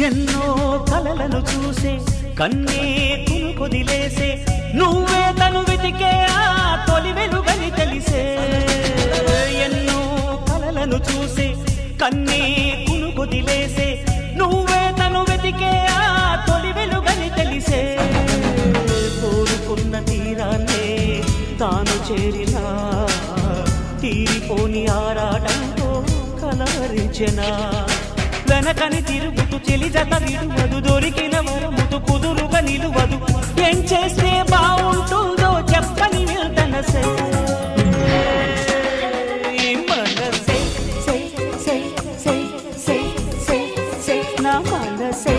ఎన్నో కలలను చూసే కన్నే కొదిలేసే నువ్వే తను వెతికే ఆ తొలి వెలుగని తెలిసే ఎన్నో కలలను చూసే కన్నే కొదిలేసే నువ్వే తను వెతికే ఆ తొలి వెలుగని తెలిసే కోరుకున్న తీరాన్నే తాను చేరినా తీరిపోని ఆరాటంతో కలవరించెనా వెనకని తిరుగుతూ చెలి జత విడువదు దొరికిన వరముతు కుదురుగా నిలువదు ఏం చేస్తే బాగుంటుందో చెప్పని వెళ్తనసే మనసే నా మనసే